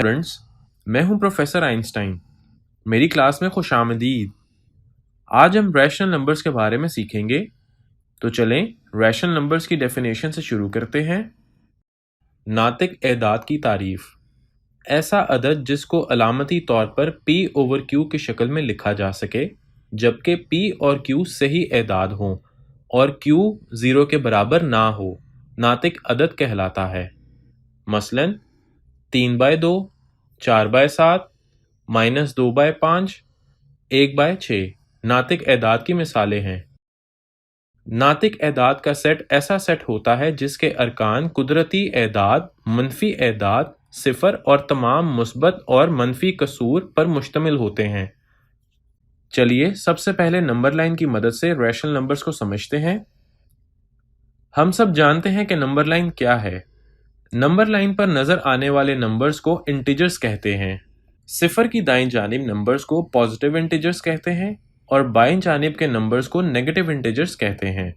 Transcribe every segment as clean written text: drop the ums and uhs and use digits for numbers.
Friends, मैं हूं professor Einstein. मेरी क्लास में खुशामदीद। आज हम रैशनल नंबर्स के बारे में सीखेंगे। तो चलें रैशनल नंबर्स की डेफिनेशन से शुरू करते हैं। नातिक एदाद की तारीफ: ऐसा अदद जिसको अलामती तौर पर p ओवर q की शक्ल में लिखा जा सके, जबकि p और q सही एदाद हों और q 0 के बराबर ना हो, नातिक अदद कहलाता है। मसलन 3/2, 4/7, -2/5, 1/6 नातिक एदाद की मिसालें हैं। नातिक एदाद का सेट ऐसा सेट होता है जिसके अरकान कुदरती एदाद, मनफी एदाद, सिफर और तमाम मुस्बत और मनफी कसूर पर मुश्तमिल होते हैं। चलिए सबसे पहले नंबर लाइन की मदद से रैशनल नंबर्स को समझते हैं। हम सब जानते हैं कि नंबर लाइन क्या है। नंबर लाइन पर नजर आने वाले नंबर्स को इंटीजर्स कहते हैं। सिफर की दाईं जानिब नंबर्स को पॉजिटिव इंटीजर्स कहते हैं और बाईं जानिब के नंबर्स को नेगेटिव इंटीजर्स कहते हैं।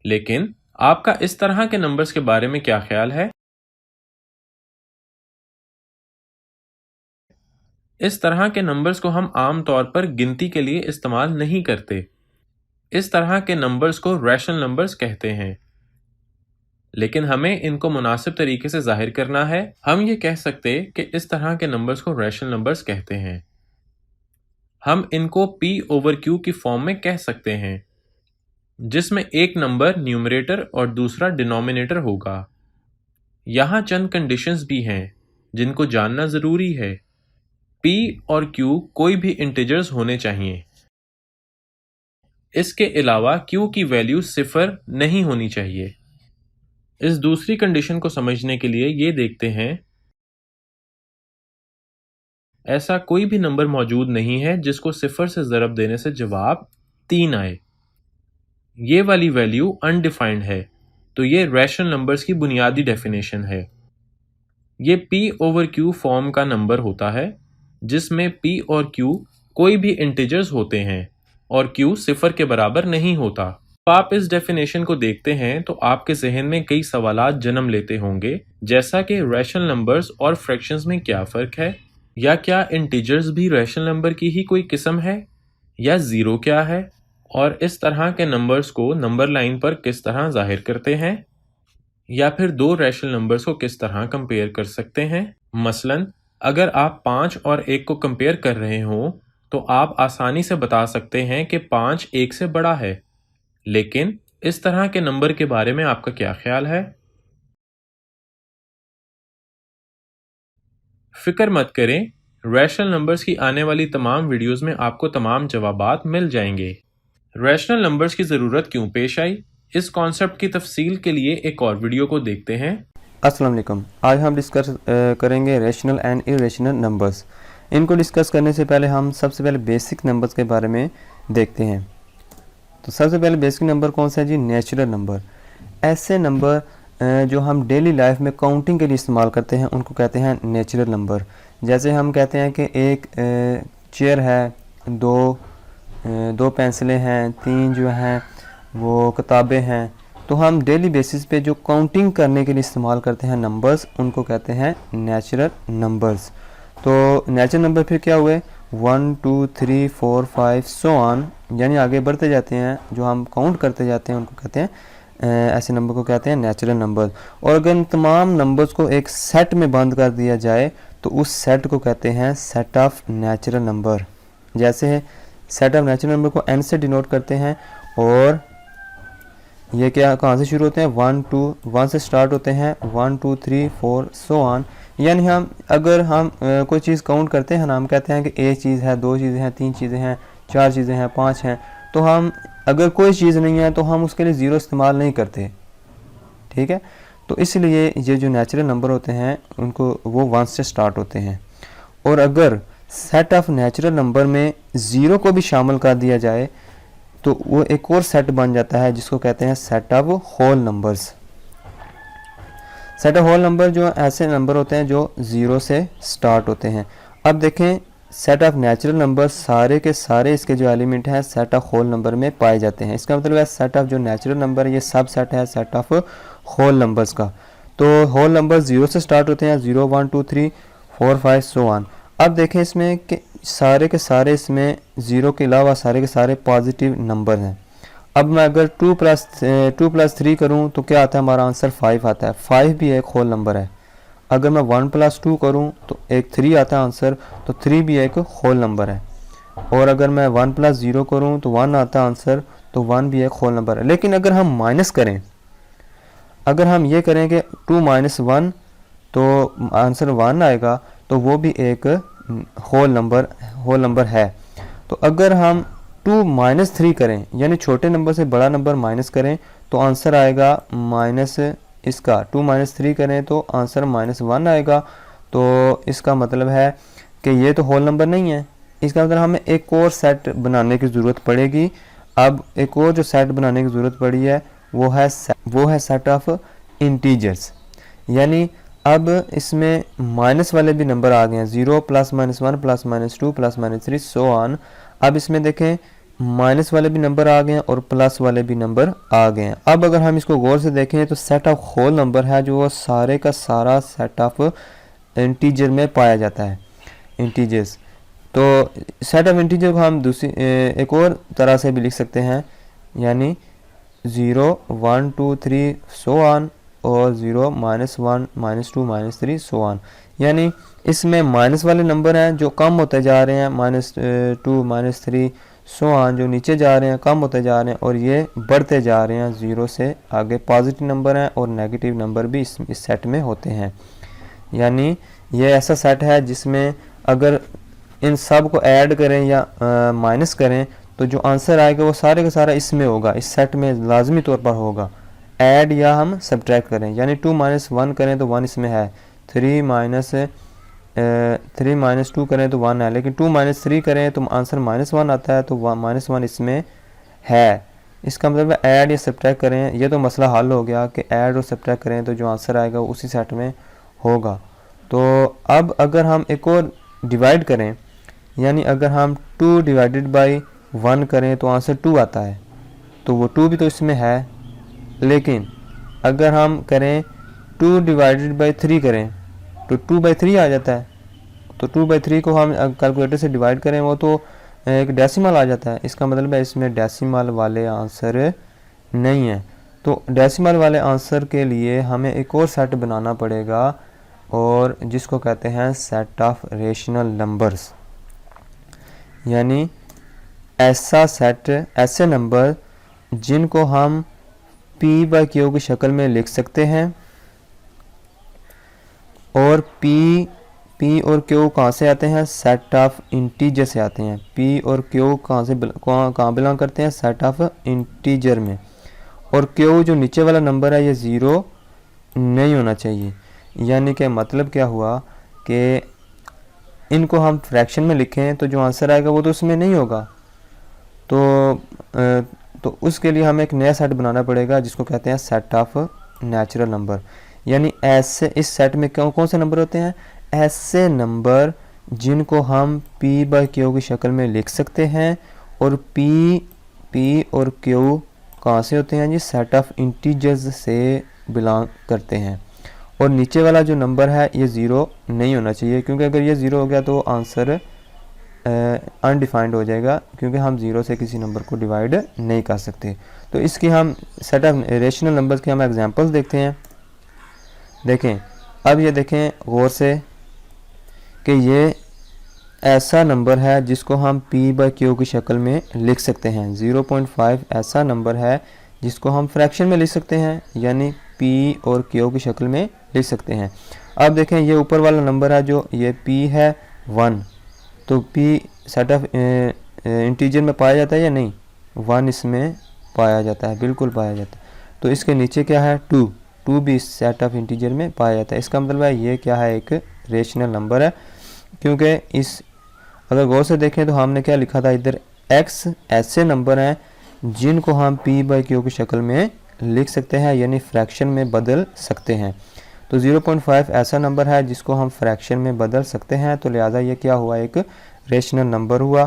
लेकिन आपका इस तरह के नंबर्स के बारे में क्या ख्याल है? इस तरह के नंबर्स को हम आम तौर पर गिनती के लिए इस्तेमाल नहीं करते। इस तरह के नंबर्स को रैशनल नंबर्स कहते हैं। लेकिन हमें इनको मुनासिब तरीके से जाहिर करना है। हम ये कह सकते कि इस तरह के नंबर्स को रैशनल नंबर्स कहते हैं। हम इनको p ओवर q की फॉर्म में कह सकते हैं, जिसमें एक नंबर न्यूमरेटर और दूसरा डिनोमिनेटर होगा। यहाँ चंद कंडीशंस भी हैं जिनको जानना ज़रूरी है। p और q कोई भी इंटीजर्स होने चाहिए। इसके अलावा q की वैल्यू सिफर नहीं होनी चाहिए। इस दूसरी कंडीशन को समझने के लिए ये देखते हैं, ऐसा कोई भी नंबर मौजूद नहीं है जिसको सिफर से ज़रब देने से जवाब 3 आए। ये वाली वैल्यू अनडिफाइंड है, तो ये रैशनल नंबर्स की बुनियादी डेफिनेशन है। ये p ओवर q फॉर्म का नंबर होता है जिसमें p और q कोई भी इंटीजर्स होते हैं और q सिफर के बराबर नहीं होता। आप इस डेफिनेशन को देखते हैं तो आपके जहन में कई सवालात जन्म लेते होंगे, जैसा कि रैशनल नंबर्स और फ्रैक्शंस में क्या फ़र्क है, या क्या इंटीजर्स भी रैशनल नंबर की ही कोई किस्म है, या ज़ीरो क्या है, और इस तरह के नंबर्स को नंबर लाइन पर किस तरह जाहिर करते हैं, या फिर दो रैशनल नंबर्स को किस तरह कंपेयर कर सकते हैं। मसलन अगर आप 5 और 1 को कंपेयर कर रहे हो तो आप आसानी से बता सकते हैं कि 5 1 से बड़ा है। लेकिन इस तरह के नंबर के बारे में आपका क्या ख्याल है? फिक्र मत करें, रैशनल नंबर्स की आने वाली तमाम वीडियोस में आपको तमाम जवाबात मिल जाएंगे। रैशनल नंबर्स की ज़रूरत क्यों पेश आई, इस कॉन्सेप्ट की तफसील के लिए एक और वीडियो को देखते हैं। अस्सलाम वालेकुम। आज हम डिस्कस करेंगे रैशनल एंड इरेशनल नंबर्स। इनको डिस्कस करने से पहले हम सबसे पहले बेसिक नंबर्स के बारे में देखते हैं। तो सबसे पहले बेसिक नंबर कौन सा है जी? Natural number. ऐसे नंबर जो हम डेली लाइफ में काउंटिंग के लिए इस्तेमाल करते हैं उनको कहते हैं नेचुरल नंबर। जैसे हम कहते हैं कि एक चेयर है, दो पेंसिलें हैं, 3 जो हैं वो किताबें हैं। तो हम डेली बेसिस पे जो काउंटिंग करने के लिए इस्तेमाल करते हैं नंबर्स, उनको कहते हैं नेचुरल नंबर्स। तो नेचुरल नंबर फिर क्या हुए? 1 2 3 4 5 सो ऑन, यानी आगे बढ़ते जाते हैं, जो हम काउंट करते जाते हैं उनको कहते हैं, ऐसे नंबर को कहते हैं नेचुरल नंबर। और अगर इन तमाम नंबर्स को एक सेट में बंद कर दिया जाए तो उस सेट को कहते हैं सेट ऑफ नेचुरल नंबर। जैसे सेट ऑफ नेचुरल नंबर को n से डिनोट करते हैं, और ये क्या कहाँ से शुरू होते हैं? 1 से स्टार्ट होते हैं, 1 2 3 4 सो ऑन। यानी हम अगर हम कोई चीज़ काउंट करते हैं ना, हम कहते हैं कि एक चीज़ है, 2 चीज़ें हैं, 3 चीज़ें हैं, 4 चीज़ें हैं, 5 हैं। तो हम अगर कोई चीज़ नहीं है तो हम उसके लिए ज़ीरो इस्तेमाल नहीं करते, ठीक है। तो इसलिए ये जो नेचुरल नंबर होते हैं उनको वो 1 से स्टार्ट होते हैं। और अगर सेट ऑफ नेचुरल नंबर में ज़ीरो को भी शामिल कर दिया जाए तो वो एक और सेट बन जाता है जिसको कहते हैं set of whole numbers. Set of whole number जो ऐसे नंबर होते हैं जो ज़ीरो से स्टार्ट होते हैं। अब देखें, सेट ऑफ नेचुरल नंबर सारे के सारे इसके जो एलिमेंट हैं सेट ऑफ होल नंबर में पाए जाते हैं। इसका मतलब है सेट ऑफ जो नेचुरल नंबर है ये सब सेट है सेट ऑफ होल नंबर्स का। तो होल नंबर 0 से स्टार्ट होते हैं, 0 1 2 3 4 5 सो ऑन। अब देखें इसमें कि सारे के सारे इसमें 0 के अलावा सारे के सारे पॉजिटिव नंबर हैं। अब मैं अगर 2 प्लस 3 करूं तो क्या आता है, हमारा आंसर 5 आता है। 5 भी एक होल नंबर है। अगर मैं 1 प्लस 2 करूं तो एक 3 आता है आंसर, तो 3 भी एक होल नंबर है। और अगर मैं 1 प्लस 0 करूं तो 1 आता है आंसर, तो 1 भी एक होल नंबर है। लेकिन अगर हम माइनस करें, अगर हम ये करें कि 2 माइनस 1 तो आंसर 1 आएगा, तो वो भी एक होल नंबर है। तो अगर हम 2 माइनस 3 करें, यानी छोटे नंबर से बड़ा नंबर माइनस करें, तो आंसर आएगा माइनस इसका 2 माइनस 3 करें तो आंसर -1 आएगा। तो इसका मतलब है कि ये तो होल नंबर नहीं है। इसका मतलब हमें एक और सेट बनाने की ज़रूरत पड़ेगी। अब एक और जो सेट बनाने की ज़रूरत पड़ी है वो है सेट ऑफ इंटीजर्स। यानी अब इसमें माइनस वाले भी नंबर आ गए हैं, 0 plus -1 plus -2 plus -3 so on. अब इसमें देखें माइनस वाले भी नंबर आ गए हैं और प्लस वाले भी नंबर आ गए हैं। अब अगर हम इसको गौर से देखें तो सेट ऑफ होल नंबर है जो सारे का सारा सेट ऑफ इंटीजर में पाया जाता है, इंटीजर्स। तो सेट ऑफ इंटीजर को हम दूसरी एक और तरह से भी लिख सकते हैं, यानी 0 1 2 3 सो ऑन और 0 -1 -2 -3 सो ऑन। यानी इसमें माइनस वाले नंबर हैं जो कम होते जा रहे हैं, -2 -3 सो ऑन, जो नीचे जा रहे हैं कम होते जा रहे हैं, और ये बढ़ते जा रहे हैं 0 से आगे। पॉजिटिव नंबर हैं और नेगेटिव नंबर भी इस सेट में होते हैं। यानी ये ऐसा सेट है जिसमें अगर इन सब को ऐड करें या माइनस करें तो जो आंसर आएगा वो सारे का सारा इसमें होगा, इस सेट में लाजमी तौर पर होगा। ऐड या हम सब्ट्रैक्ट करें, यानी 2 माइनस 1 करें तो 1 इसमें है, 3 माइनस 2 करें तो 1 है, लेकिन 2 माइनस 3 करें तो आंसर -1 आता है, तो -1 इसमें है। इसका मतलब है ऐड या सब्ट्रैक्ट करें, ये तो मसला हल हो गया कि ऐड और सब्ट्रैक्ट करें तो जो आंसर आएगा वो उसी सेट में होगा। तो अब अगर हम एक और डिवाइड करें, यानी अगर हम 2 डिवाइडेड बाई 1 करें तो आंसर 2 आता है, तो वो 2 भी तो इसमें है। लेकिन अगर हम करें 2 डिवाइडेड बाई 3 करें तो 2/3 आ जाता है। तो 2/3 को हम कैलकुलेटर से डिवाइड करें वो तो एक डेसिमल आ जाता है। इसका मतलब है इसमें डेसिमल वाले आंसर नहीं है। तो डेसिमल वाले आंसर के लिए हमें एक और सेट बनाना पड़ेगा, और जिसको कहते हैं सेट ऑफ रेशनल नंबर्स। यानी ऐसा सेट, ऐसे नंबर जिनको हम P/Q की शक्ल में लिख सकते हैं। और P और Q कहाँ से आते हैं, सेट ऑफ इंटीजर से आते हैं। P और Q कहाँ बिलोंग करते हैं, सेट ऑफ इंटीजर में। और Q जो नीचे वाला नंबर है ये 0 नहीं होना चाहिए। यानी कि मतलब क्या हुआ कि इनको हम फ्रैक्शन में लिखें तो जो आंसर आएगा वो तो उसमें नहीं होगा। तो उसके लिए हमें एक नया सेट बनाना पड़ेगा जिसको कहते हैं सेट ऑफ नेचुरल नंबर। यानी ऐसे इस सेट में कौन से नंबर होते हैं, ऐसे नंबर जिनको हम P/Q की शक्ल में लिख सकते हैं। और P और Q कहाँ से होते हैं जी, सेट ऑफ इंटीजर्स से बिलोंग करते हैं। और नीचे वाला जो नंबर है ये 0 नहीं होना चाहिए, क्योंकि अगर ये 0 हो गया तो आंसर अनडिफाइंड हो जाएगा, क्योंकि हम 0 से किसी नंबर को डिवाइड नहीं कर सकते। तो इसकी हम सेट ऑफ रेशनल नंबर्स के हम एग्जांपल्स देखते हैं। देखें, अब ये देखें गौर से कि ये ऐसा नंबर है जिसको हम P/Q की शक्ल में लिख सकते हैं। 0.5 ऐसा नंबर है जिसको हम फ्रैक्शन में लिख सकते हैं, यानी P और Q की शक्ल में लिख सकते हैं। अब देखें ये ऊपर वाला नंबर है जो ये P है 1, तो P सेट ऑफ इंटीजर में पाया जाता है या नहीं, 1 इसमें पाया जाता है, बिल्कुल पाया जाता है। तो इसके नीचे क्या है, 2 भी इस सेट ऑफ इंटीजर में पाया जाता है। इसका मतलब है ये क्या है, एक रेशनल नंबर है। क्योंकि इस अगर गौर से देखें तो हमने क्या लिखा था इधर, x ऐसे नंबर हैं जिनको हम P/Q की शक्ल में लिख सकते हैं, यानी फ्रैक्शन में बदल सकते हैं। तो 0.5 ऐसा नंबर है जिसको हम फ्रैक्शन में बदल सकते हैं, तो लिहाजा ये क्या हुआ, एक रेशनल नंबर हुआ।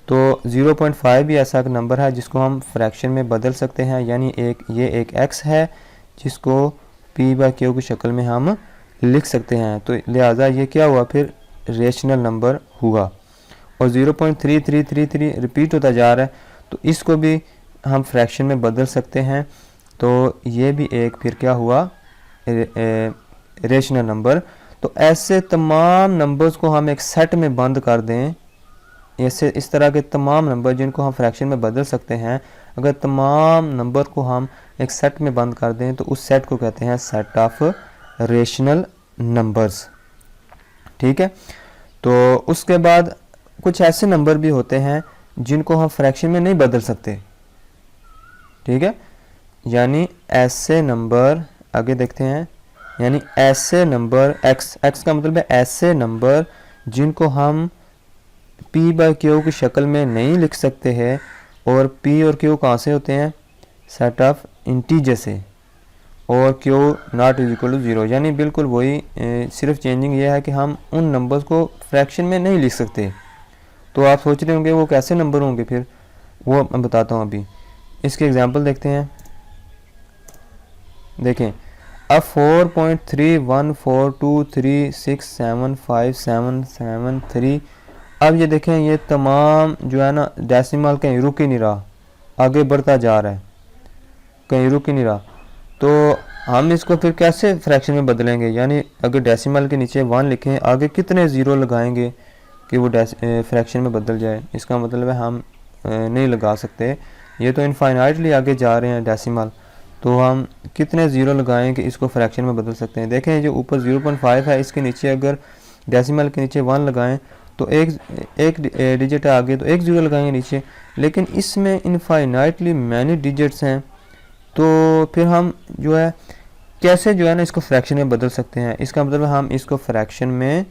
तो 0.5 भी ऐसा नंबर है जिसको हम फ्रैक्शन में बदल सकते हैं, यानी ये एक x है जिसको पी बाई क्यू की शक्ल में हम लिख सकते हैं। तो लिहाजा ये क्या हुआ, फिर रेशनल नंबर हुआ। और 0.3333 रिपीट होता जा रहा है, तो इसको भी हम फ्रैक्शन में बदल सकते हैं। तो ये भी एक फिर क्या हुआ, रेशनल नंबर। तो ऐसे तमाम नंबर्स को हम एक सेट में बंद कर दें, ऐसे इस तरह के तमाम नंबर जिनको हम फ्रैक्शन में बदल सकते हैं, अगर तमाम नंबर को हम एक सेट में बंद कर दें तो उस सेट को कहते हैं सेट ऑफ रेशनल नंबर्स। ठीक है। तो उसके बाद कुछ ऐसे नंबर भी होते हैं जिनको हम फ्रैक्शन में नहीं बदल सकते। ठीक है, यानी ऐसे नंबर, आगे देखते हैं, यानी ऐसे नंबर x का मतलब है ऐसे नंबर जिनको हम p बाई क्यू की शक्ल में नहीं लिख सकते हैं। और p और q कहाँ से होते हैं, सेट ऑफ इंटीजर से, और q not is equal to 0, यानी बिल्कुल वही, सिर्फ चेंजिंग ये है कि हम उन नंबर्स को फ्रैक्शन में नहीं लिख सकते। तो आप सोच रहे होंगे वो कैसे नंबर होंगे, फिर वो मैं बताता हूँ। अभी इसके एग्जांपल देखते हैं। देखें, अब 4.314236757773, अब ये देखें ये तमाम जो है ना डेसिमल कहीं रुक ही नहीं रहा, आगे बढ़ता जा रहा है, कहीं रुक ही नहीं रहा। तो हम इसको फिर कैसे फ्रैक्शन में बदलेंगे, यानी अगर डेसिमल के नीचे 1 लिखें, आगे कितने ज़ीरो लगाएंगे कि वो फ्रैक्शन में बदल जाए। इसका मतलब है हम नहीं लगा सकते, ये तो इनफाइनाइटली आगे जा रहे हैं डेसिमल, तो हम कितने ज़ीरो लगाएं कि इसको फ्रैक्शन में बदल सकते हैं। देखें जो ऊपर 0.5 है, इसके नीचे अगर डेसिमल के नीचे 1 लगाएं तो एक डिजिट है आगे, तो एक ज़ीरो लगाएंगे नीचे, लेकिन इसमें इनफाइनाइटली मैनी डिजिट्स हैं। तो फिर हम जो है कैसे जो है ना इसको फ्रैक्शन में बदल सकते हैं। इसका मतलब हम इसको फ्रैक्शन में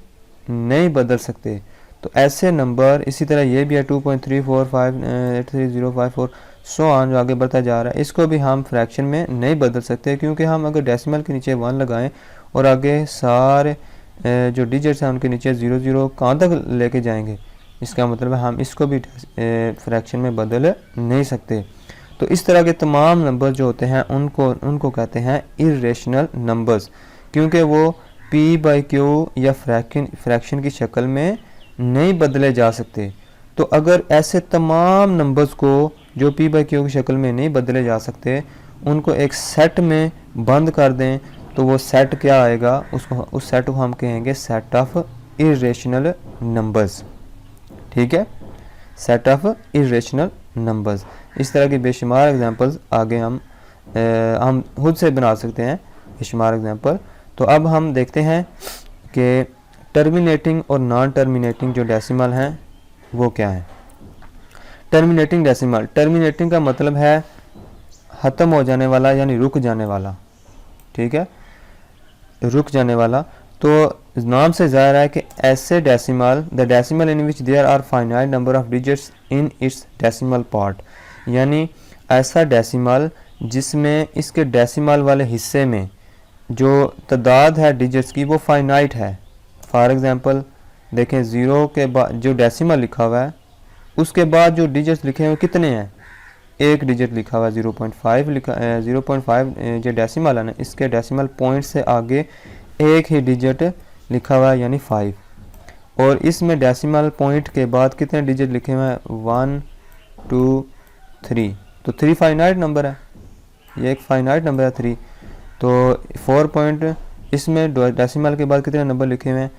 नहीं बदल सकते। तो ऐसे नंबर, इसी तरह ये भी है 2.3458305 सो ऑन, जो आगे बढ़ता जा रहा है, इसको भी हम फ्रैक्शन में नहीं बदल सकते, क्योंकि हम अगर डेसिमल के नीचे 1 लगाएं और आगे सारे जो डिजिट्स हैं उनके नीचे 00 कहाँ तक लेके जाएंगे, इसका मतलब है हम इसको भी फ्रैक्शन में बदल नहीं सकते। तो इस तरह के तमाम नंबर जो होते हैं उनको कहते हैं इर्रेशनल नंबर्स, क्योंकि वो p बाई क्यू या फ्रैक्शन की शक्ल में नहीं बदले जा सकते। तो अगर ऐसे तमाम नंबर्स को जो p बाई क्यू की शक्ल में नहीं बदले जा सकते, उनको एक सेट में बंद कर दें, तो वो सेट क्या आएगा, उस सेट को हम कहेंगे सेट ऑफ इर्रेशनल नंबर्स। ठीक है, सेट ऑफ इर्रेशनल नंबर्स। इस तरह के बेशुमार एग्जांपल्स आगे हम खुद से बना सकते हैं, बेशुमार एग्जांपल। तो अब हम देखते हैं कि टर्मिनेटिंग और नॉन टर्मिनेटिंग जो डेसिमल हैं वो क्या है। टर्मिनेटिंग डेसिमल, टर्मिनेटिंग का मतलब है ख़त्म हो जाने वाला, यानी रुक जाने वाला। ठीक है, रुक जाने वाला। तो नाम से ज़ाहिर है कि ऐसे decimal, the decimal in which there are finite number of digits in its decimal part, यानी ऐसा डेसिमल जिसमें इसके डेसिमल वाले हिस्से में जो तादाद है डिजिट्स की वो फाइनाइट है। फॉर एग्ज़ाम्पल देखें, 0 के बाद जो डेसिमल लिखा हुआ है उसके बाद जो डिजिट्स लिखे हुए कितने हैं, एक डिजिट लिखा हुआ है 0.5 लिखा 0.5 जो डेसिमल है ना, इसके डेसिमल पॉइंट से आगे एक ही डिजिट लिखा हुआ है यानी 5, और इसमें डेसिमल पॉइंट के बाद कितने डिजिट लिखे हुए हैं 1 2 3, तो 3 फाइनाइट नंबर है, ये एक फाइनाइट नंबर है 3। तो 4 पॉइंट, इसमें डेसिमल के बाद कितने नंबर लिखे हुए हैं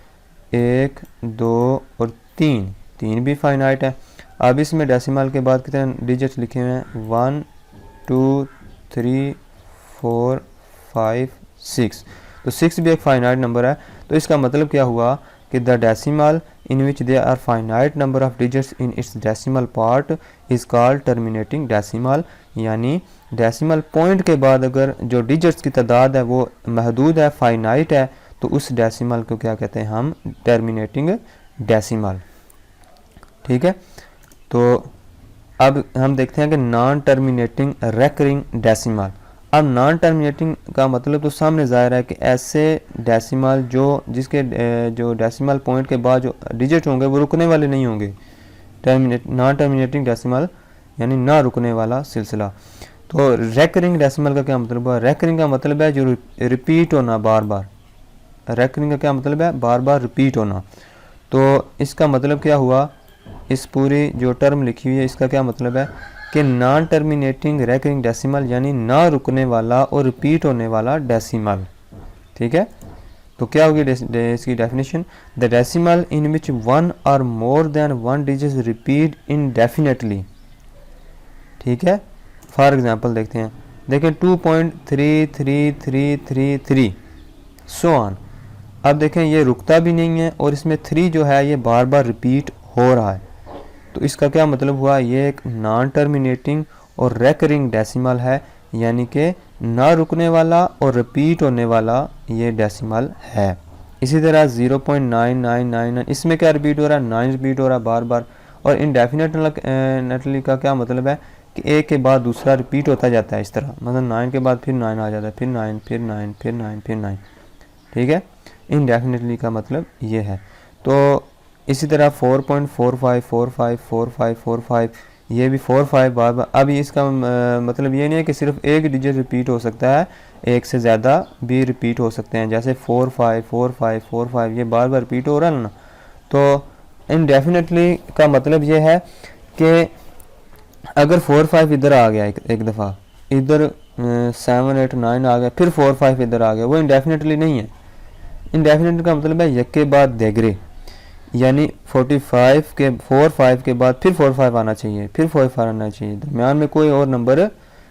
1 2 और 3 भी फाइनाइट है। अब इसमें डेसिमल के बाद कितने डिजिट्स लिखे हुए हैं 1 2 3 4 5 6, तो 6 भी एक फाइनाइट नंबर है। तो इसका मतलब क्या हुआ कि the decimal in which there are finite number of digits in its decimal part is called terminating decimal, यानी डेसिमल पॉइंट के बाद अगर जो डिजिट्स की तादाद है वो महदूद है, फाइनाइट है, तो उस डेसिमल को क्या कहते हैं हम, टर्मिनेटिंग डेसिमल। ठीक है, तो अब हम देखते हैं कि नॉन टर्मिनेटिंग रेकरिंग डेसिमल। अब नॉन टर्मिनेटिंग का मतलब तो सामने ज़ाहिर है कि ऐसे डेसिमल जिसके जो डेसिमल पॉइंट के बाद जो डिजिट होंगे वो रुकने वाले नहीं होंगे। नॉन टर्मिनेटिंग डेसिमल यानी ना रुकने वाला सिलसिला। तो रेकरिंग डेसिमल का क्या मतलब हुआ? रेकरिंग का मतलब है जो रिपीट होना बार बार। रेकरिंग का क्या मतलब है? बार बार रिपीट होना। तो इसका मतलब क्या हुआ? इस पूरी जो टर्म लिखी हुई है इसका क्या मतलब है कि नॉन टर्मिनेटिंग रेकरिंग डेसिमल यानी ना रुकने वाला और रिपीट होने वाला डेसिमल। ठीक है, तो क्या होगी इसकी definition? The decimal in which one or more than one digit repeat indefinitely. ठीक है, फॉर एग्जांपल देखते हैं, देखें 2.3333 सो ऑन। अब देखें ये रुकता भी नहीं है और इसमें 3 जो है ये बार बार रिपीट हो रहा है। तो इसका क्या मतलब हुआ? ये एक नॉन टर्मिनेटिंग और रेकरिंग डेसिमल है, यानी कि ना रुकने वाला और रिपीट होने वाला ये डेसिमल है। इसी तरह 0.9999 इसमें क्या रिपीट हो रहा है? 9 रिपीट हो रहा है बार बार। और इनडेफिनेटली का क्या मतलब है कि एक के बाद दूसरा रिपीट होता जाता है इस तरह, मतलब 9 के बाद फिर 9 आ जाता है, फिर 9 फिर 9 फिर 9 फिर 9। ठीक है, इनडेफिनेटली का मतलब ये है। तो इसी तरह 4.45454545 ये भी 45 बार बार। अब इसका मतलब ये नहीं है कि सिर्फ एक डिजिट रिपीट हो सकता है, एक से ज़्यादा भी रिपीट हो सकते हैं। जैसे 454545 ये बार बार रिपीट हो रहा है ना। तो इनडेफिनेटली का मतलब ये है कि अगर 45 इधर आ गया एक दफ़ा, इधर 7 8 9 आ गया, फिर 45 इधर आ गया, वो इनडेफिनेटली नहीं है। इनडेफिनेट का मतलब है एक के बाद देगरे, यानी 45 के बाद फिर 45 आना चाहिए, फिर 45 आना चाहिए, दरमियान में कोई और नंबर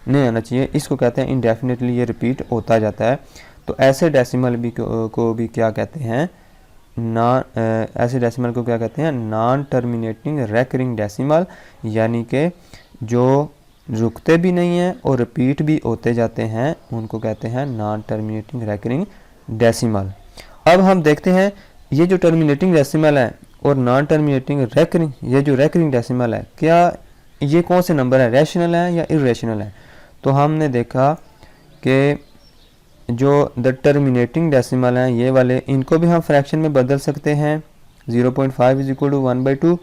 नहीं आना चाहिए। इसको कहते हैं इनडेफिनेटली ये रिपीट होता जाता है। तो ऐसे डेसिमल भी को भी क्या कहते हैं? ऐसे डेसिमल को क्या कहते हैं? नॉन टर्मिनेटिंग रेकरिंग डेसिमल, यानी कि जो रुकते भी नहीं हैं और रिपीट भी होते जाते हैं, उनको कहते हैं नॉन टर्मिनेटिंग रेकरिंग डेसिमल। अब हम देखते हैं ये जो टर्मिनेटिंग डेसिमल है और नॉन टर्मिनेटिंग रेकरिंग, ये जो रेकरिंग डेसिमल है, क्या ये कौन से नंबर है? रैशनल है या इरेशनल है? तो हमने देखा कि जो द टर्मिनेटिंग डेसिमल हैं ये वाले, इनको भी हम फ्रैक्शन में बदल सकते हैं। 0.5 इज इक्वल टू 1/2,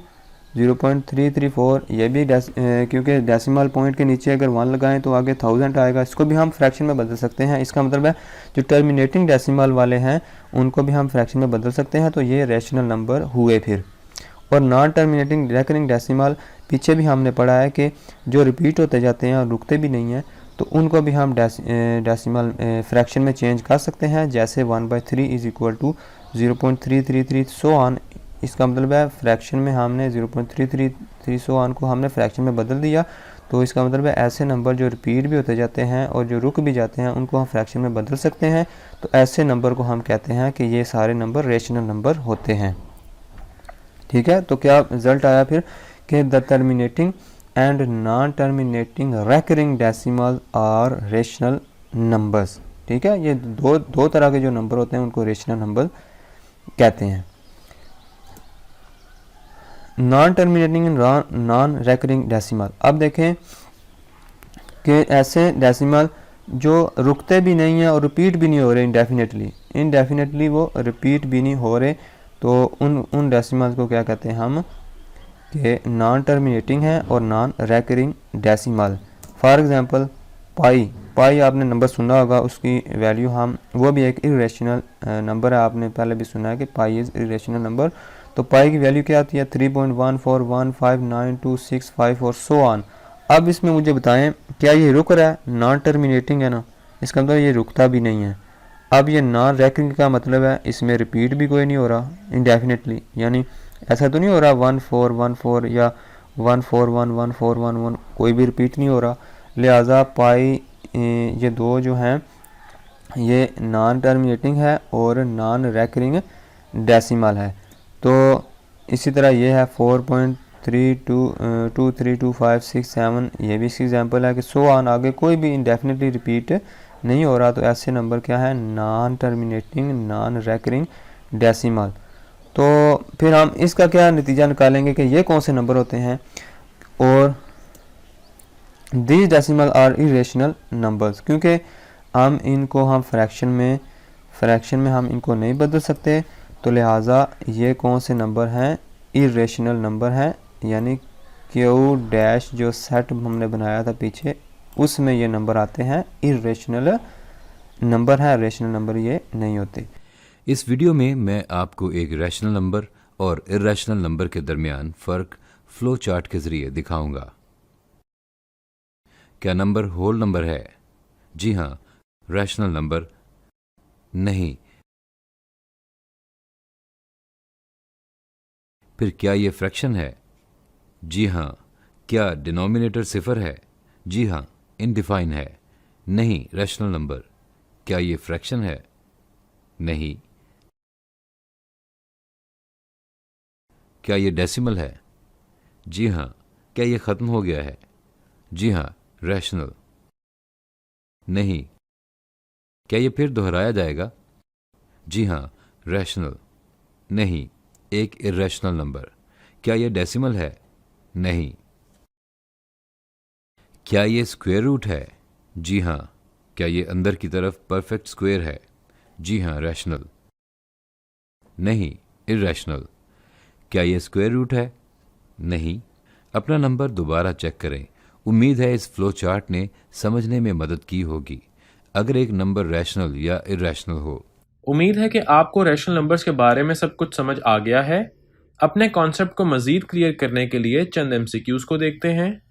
0.334 ये भी क्योंकि डेसिमल पॉइंट के नीचे अगर 1 लगाएं तो आगे 1000 आएगा, इसको भी हम फ्रैक्शन में बदल सकते हैं। इसका मतलब है जो टर्मिनेटिंग डेसिमल वाले हैं उनको भी हम फ्रैक्शन में बदल सकते हैं। तो ये रैशनल नंबर हुए फिर। और नॉन टर्मिनेटिंग रेकरिंग डेसिमल पीछे भी हमने पढ़ा है कि जो रिपीट होते जाते हैं और रुकते भी नहीं हैं, तो उनको भी हम डेसिमल फ्रैक्शन में चेंज कर सकते हैं। जैसे 1/3 is equal to 0.333 so on. इसका मतलब है फ्रैक्शन में हमने 0.333 सो ऑन को हमने फ्रैक्शन में बदल दिया। तो इसका मतलब है ऐसे नंबर जो रिपीट भी होते जाते हैं और जो रुक भी जाते हैं उनको हम फ्रैक्शन में बदल सकते हैं। तो ऐसे नंबर को हम कहते हैं कि ये सारे नंबर रेशनल नंबर होते हैं। ठीक है, तो क्या रिजल्ट आया फिर कि the terminating and non terminating recurring decimal are rational numbers. ठीक है, ये दो तरह के जो नंबर होते हैं उनको रेशनल नंबर कहते हैं। Non terminating non recurring decimal. अब देखें कि ऐसे डेसिमल जो रुकते भी नहीं हैं और रिपीट भी नहीं हो रहे इनडेफिनेटली वो रिपीट भी नहीं हो रहे, तो उन डेसिमल को क्या कहते हैं हम कि नॉन टर्मिनेटिंग है और non recurring decimal. For example pi आपने नंबर सुना होगा, उसकी वैल्यू हम, वो भी एक इरेशनल नंबर है, आपने पहले भी सुना है कि पाई इज़ इरेशनल नंबर। तो पाई की वैल्यू क्या आती है? 3.141592654 सो ऑन। अब इसमें मुझे बताएं क्या ये रुक रहा है? नॉन टर्मिनेटिंग है ना, इसका मतलब ये रुकता भी नहीं है। अब ये नॉन रेकरिंग का मतलब है इसमें रिपीट भी कोई नहीं हो रहा इनडेफिनेटली, यानी ऐसा तो नहीं हो रहा 1414 या 141141 कोई भी रिपीट नहीं हो रहा। लिहाजा पाई ये दो जो हैं ये नॉन टर्मिनेटिंग है और नॉन रेकरिंग डेसिमल है। तो इसी तरह ये है 4.32232567 ये भी इसकी एग्जांपल है कि सो ऑन, आगे कोई भी इंडेफिनेटली रिपीट नहीं हो रहा। तो ऐसे नंबर क्या है? Non terminating non recurring decimal. तो फिर हम इसका क्या नतीजा निकालेंगे कि ये कौन से नंबर होते हैं। और these decimal are irrational numbers, क्योंकि हम फ्रैक्शन में हम इनको नहीं बदल सकते, तो लिहाजा ये कौन से नंबर हैं? इरेशनल नंबर हैं। यानी क्यू डैश जो सेट हमने बनाया था पीछे उसमें ये नंबर आते हैं इरेशनल नंबर है, रेशनल नंबर ये नहीं होते। इस वीडियो में मैं आपको एक रैशनल नंबर और इरेशनल नंबर के दरमियान फ़र्क फ्लो चार्ट के ज़रिए दिखाऊंगा। क्या नंबर होल नंबर है? जी हाँ। Rational number? नहीं। फिर क्या ये फ्रैक्शन है? जी हाँ। क्या डिनोमिनेटर सिफर है? जी हाँ, इनडिफाइन है। नहीं, रैशनल नंबर। क्या ये फ्रैक्शन है? नहीं। क्या ये डेसिमल है? जी हाँ। क्या ये ख़त्म हो गया है? जी हाँ, रैशनल। नहीं। क्या ये फिर दोहराया जाएगा? जी हाँ, रैशनल। नहीं, एक इरेशनल नंबर। क्या ये डेसिमल है? नहीं। क्या ये स्क्वायर रूट है? जी हाँ। क्या ये अंदर की तरफ परफेक्ट स्क्वायर है? जी हाँ, रैशनल। नहीं, इरेशनल। क्या ये स्क्वायर रूट है? नहीं। अपना नंबर दोबारा चेक करें। उम्मीद है इस फ्लो चार्ट ने समझने में मदद की होगी। अगर एक नंबर रैशनल या इरेशनल हो। उम्मीद है कि आपको रैशनल नंबर्स के बारे में सब कुछ समझ आ गया है। अपने कॉन्सेप्ट को मज़ीद क्लियर करने के लिए चंद MCQs को देखते हैं।